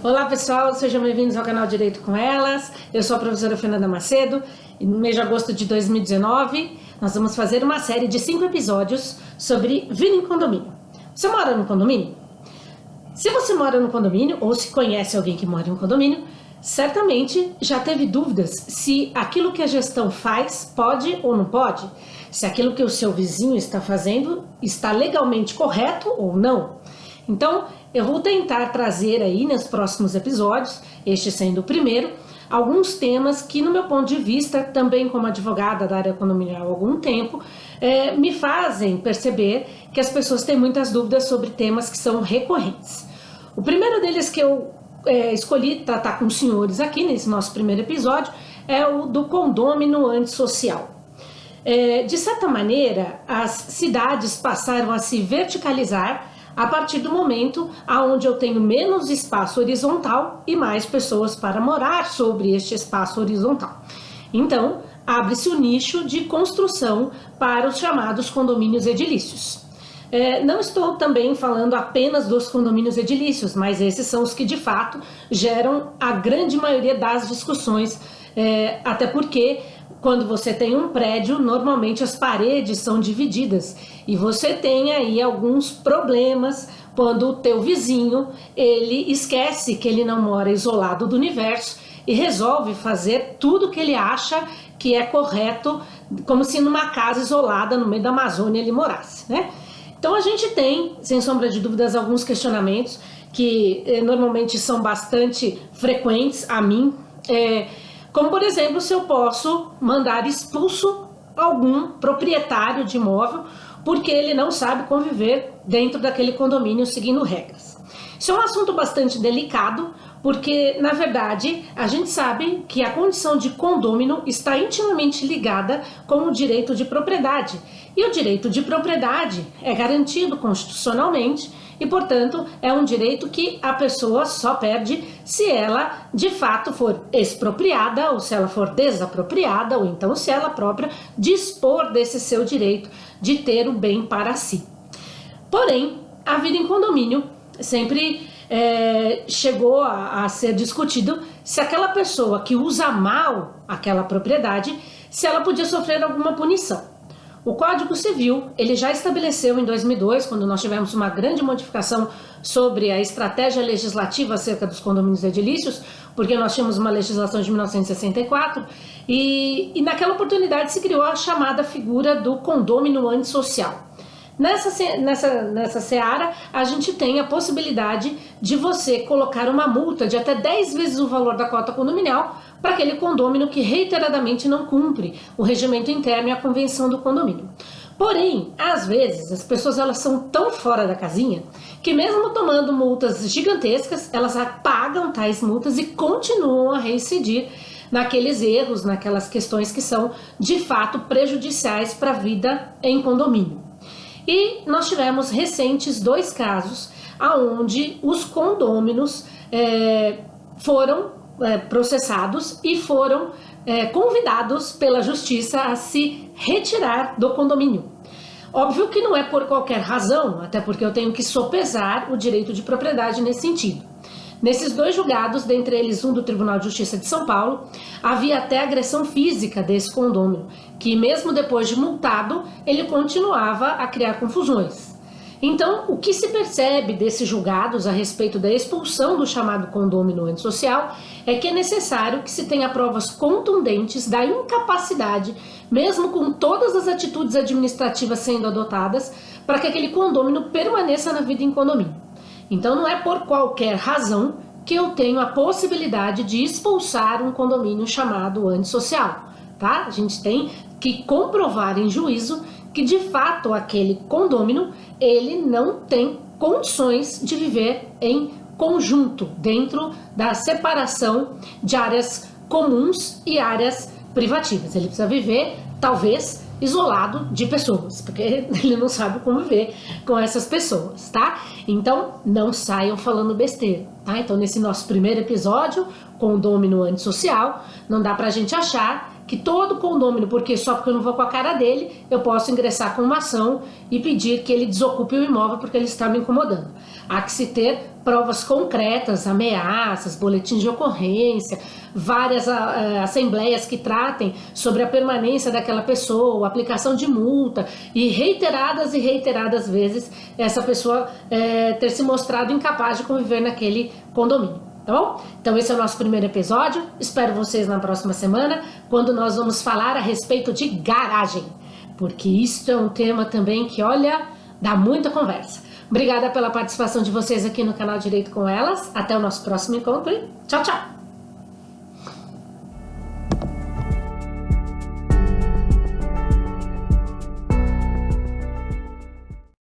Olá pessoal, sejam bem-vindos ao canal Direito com Elas. Eu sou a professora Fernanda Macedo e no mês de agosto de 2019 nós vamos fazer uma série de 5 episódios sobre vida em condomínio. Você mora no condomínio? Se você mora no condomínio ou se conhece alguém que mora em um condomínio, certamente já teve dúvidas se aquilo que a gestão faz pode ou não pode, se aquilo que o seu vizinho está fazendo está legalmente correto ou não. Então, eu vou tentar trazer aí nos próximos episódios, este sendo o primeiro, alguns temas que, no meu ponto de vista, também como advogada da área condominial há algum tempo, me fazem perceber que as pessoas têm muitas dúvidas sobre temas que são recorrentes. O primeiro deles que eu escolhi tratar com os senhores aqui nesse nosso primeiro episódio é o do condômino antissocial. De certa maneira, as cidades passaram a se verticalizar a partir do momento onde eu tenho menos espaço horizontal e mais pessoas para morar sobre este espaço horizontal. Então, abre-se o nicho de construção para os chamados condomínios edilícios. Não estou também falando apenas dos condomínios edilícios, mas esses são os que de fato geram a grande maioria das discussões, até porque quando você tem um prédio, normalmente as paredes são divididas e você tem aí alguns problemas quando o teu vizinho, ele esquece que ele não mora isolado do universo e resolve fazer tudo que ele acha que é correto, como se numa casa isolada no meio da Amazônia ele morasse, né? Então a gente tem, sem sombra de dúvidas, alguns questionamentos que normalmente são bastante frequentes a mim, como, por exemplo, se eu posso mandar expulso algum proprietário de imóvel porque ele não sabe conviver dentro daquele condomínio seguindo regras. Isso é um assunto bastante delicado porque, na verdade, a gente sabe que a condição de condômino está intimamente ligada com o direito de propriedade. E o direito de propriedade é garantido constitucionalmente e, portanto, é um direito que a pessoa só perde se ela, de fato, for expropriada ou se ela for desapropriada ou então se ela própria dispor desse seu direito de ter o bem para si. Porém, a vida em condomínio sempre chegou a ser discutido se aquela pessoa que usa mal aquela propriedade, se ela podia sofrer alguma punição. O Código Civil, ele já estabeleceu em 2002, quando nós tivemos uma grande modificação sobre a estratégia legislativa acerca dos condomínios edilícios, porque nós tínhamos uma legislação de 1964, e naquela oportunidade se criou a chamada figura do condômino antissocial. Nessa seara, a gente tem a possibilidade de você colocar uma multa de até 10 vezes o valor da cota condominial para aquele condômino que reiteradamente não cumpre o regimento interno e a convenção do condomínio. Porém, às vezes, as pessoas elas são tão fora da casinha que mesmo tomando multas gigantescas, elas pagam tais multas e continuam a reincidir naqueles erros, naquelas questões que são de fato prejudiciais para a vida em condomínio. E nós tivemos recentes 2 casos onde os condôminos foram processados e foram convidados pela justiça a se retirar do condomínio. Óbvio que não é por qualquer razão, até porque eu tenho que sopesar o direito de propriedade nesse sentido. Nesses 2 julgados, dentre eles um do Tribunal de Justiça de São Paulo, havia até agressão física desse condômino, que mesmo depois de multado, ele continuava a criar confusões. Então, o que se percebe desses julgados a respeito da expulsão do chamado condômino antissocial é que é necessário que se tenha provas contundentes da incapacidade, mesmo com todas as atitudes administrativas sendo adotadas, para que aquele condômino permaneça na vida em condomínio. Então não é por qualquer razão que eu tenho a possibilidade de expulsar um condomínio chamado antissocial, tá? A gente tem que comprovar em juízo que de fato aquele condômino ele não tem condições de viver em conjunto dentro da separação de áreas comuns e áreas privativas. Ele precisa viver, talvez, isolado de pessoas, porque ele não sabe conviver com essas pessoas, tá? Então, não saiam falando besteira, tá? Então, nesse nosso primeiro episódio, condômino antissocial, não dá pra gente achar que todo condômino, porque eu não vou com a cara dele, eu posso ingressar com uma ação e pedir que ele desocupe o imóvel porque ele está me incomodando. Há que se ter provas concretas, ameaças, boletins de ocorrência, várias assembleias que tratem sobre a permanência daquela pessoa, aplicação de multa e reiteradas vezes essa pessoa ter se mostrado incapaz de conviver naquele condomínio. Tá bom? Então esse é o nosso primeiro episódio, espero vocês na próxima semana, quando nós vamos falar a respeito de garagem, porque isso é um tema também que, olha, dá muita conversa. Obrigada pela participação de vocês aqui no canal Direito com Elas, até o nosso próximo encontro e tchau, tchau!